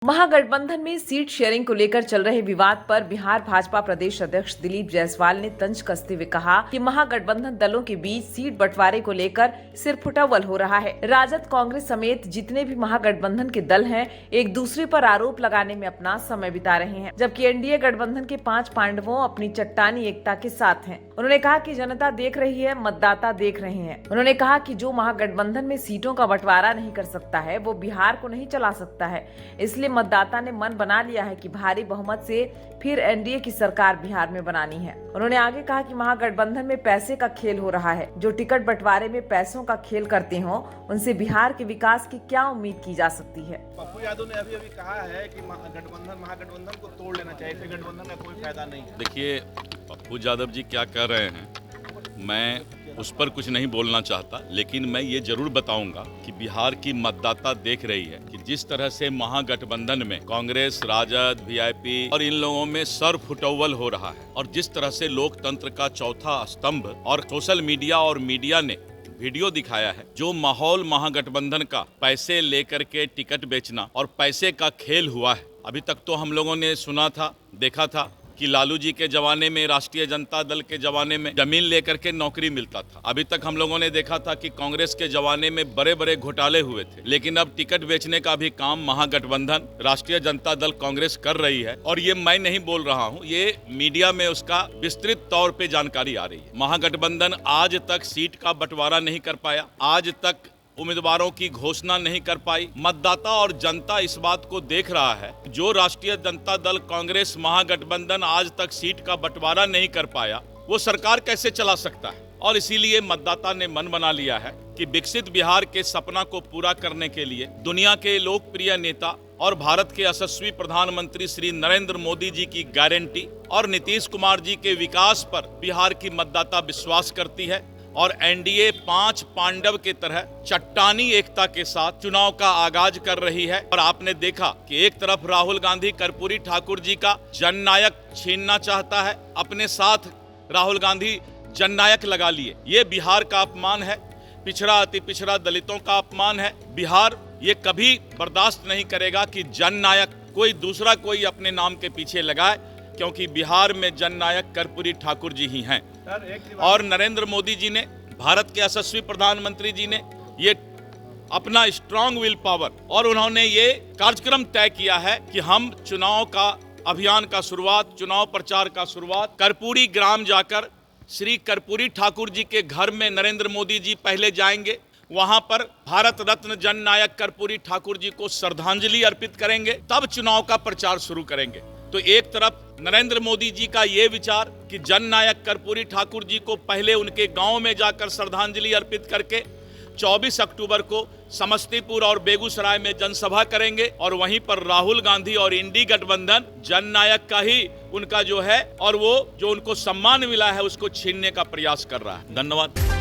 महागठबंधन में seat sharing को लेकर चल रहे विवाद पर बिहार भाजपा प्रदेश अध्यक्ष दिलीप जायसवाल ने तंज कसते हुए कहा कि महागठबंधन दलों के बीच सीट बंटवारे को लेकर सिर फुटअव्वल हो रहा है। राजद, कांग्रेस समेत जितने भी महागठबंधन के दल हैं, एक दूसरे पर आरोप लगाने में अपना समय बिता रहे हैं, जबकि एनडीए गठबंधन के 5 पांडवों अपनी चट्टानी एकता के साथ हैं। उन्होंने कहा कि जनता देख रही है, मतदाता देख रहे हैं। उन्होंने कहा कि जो महागठबंधन में सीटों का बंटवारा नहीं कर सकता है, वो बिहार को नहीं चला सकता है। इसलिए मतदाता ने मन बना लिया है कि भारी बहुमत से फिर एनडीए की सरकार बिहार में बनानी है। उन्होंने आगे कहा कि महागठबंधन में पैसे का खेल हो रहा है। जो टिकट बंटवारे में पैसों का खेल करते हो, उनसे बिहार के विकास की क्या उम्मीद की जा सकती है। पप्पू यादव ने अभी कहा है कि महागठबंधन को तोड़ लेना चाहिए, फिर गठबंधन में कोई फायदा नहीं है। देखिए, पप्पू यादव जी क्या कह रहे हैं, मैं उस पर कुछ नहीं बोलना चाहता, लेकिन मैं ये जरूर बताऊंगा कि बिहार की मतदाता देख रही है कि जिस तरह से महागठबंधन में कांग्रेस, राजद, वीआईपी और इन लोगों में सर फुटअव्वल हो रहा है, और जिस तरह से लोकतंत्र का चौथा स्तंभ और सोशल मीडिया और मीडिया ने वीडियो दिखाया है, जो माहौल महागठबंधन का पैसे लेकर के टिकट बेचना और पैसे का खेल हुआ है। अभी तक तो हम लोगों ने सुना था, देखा था कि लालू जी के जमाने में, राष्ट्रीय जनता दल के जमाने में जमीन लेकर के नौकरी मिलता था। अभी तक हम लोगों ने देखा था कि कांग्रेस के जमाने में बड़े बड़े घोटाले हुए थे, लेकिन अब टिकट बेचने का भी काम महागठबंधन, राष्ट्रीय जनता दल, कांग्रेस कर रही है। और ये मैं नहीं बोल रहा हूँ, ये मीडिया में उसका विस्तृत तौर पे जानकारी आ रही है। महागठबंधन आज तक सीट का बंटवारा नहीं कर पाया, आज तक उम्मीदवारों की घोषणा नहीं कर पाई। मतदाता और जनता इस बात को देख रहा है, जो राष्ट्रीय जनता दल, कांग्रेस, महागठबंधन आज तक सीट का बंटवारा नहीं कर पाया, वो सरकार कैसे चला सकता है। और इसीलिए मतदाता ने मन बना लिया है कि विकसित बिहार के सपना को पूरा करने के लिए दुनिया के लोकप्रिय नेता और भारत के यशस्वी प्रधानमंत्री श्री नरेंद्र मोदी जी की गारंटी और नीतीश कुमार जी के विकास पर बिहार की मतदाता विश्वास करती है, और एनडीए 5 पांडव के तरह चट्टानी एकता के साथ चुनाव का आगाज कर रही है। और आपने देखा कि एक तरफ राहुल गांधी कर्पूरी ठाकुर जी का जननायक छीनना चाहता है, अपने साथ राहुल गांधी जननायक लगा लिए। ये बिहार का अपमान है, पिछड़ा अति पिछड़ा दलितों का अपमान है। बिहार ये कभी बर्दाश्त नहीं करेगा कि जननायक कोई अपने नाम के पीछे लगाए, क्योंकि बिहार में जननायक कर्पूरी ठाकुर जी ही हैं। और नरेंद्र मोदी जी ने, भारत के यशस्वी प्रधानमंत्री जी ने ये अपना स्ट्रांग विल पावर और उन्होंने ये कार्यक्रम तय किया है कि हम चुनाव का अभियान का शुरुआत, चुनाव प्रचार का शुरुआत कर्पूरी ग्राम जाकर श्री कर्पूरी ठाकुर जी के घर में नरेंद्र मोदी जी पहले जाएंगे। वहां पर भारत रत्न जननायक कर्पूरी ठाकुर जी को श्रद्धांजलि अर्पित करेंगे, तब चुनाव का प्रचार शुरू करेंगे। तो एक तरफ नरेंद्र मोदी जी का ये विचार कि जननायक कर्पूरी ठाकुर जी को पहले उनके गांव में जाकर श्रद्धांजलि अर्पित करके 24 अक्टूबर को समस्तीपुर और बेगूसराय में जनसभा करेंगे, और वहीं पर राहुल गांधी और इंडी गठबंधन जननायक का ही उनका जो है, और वो जो उनको सम्मान मिला है उसको छीनने का प्रयास कर रहा है। धन्यवाद।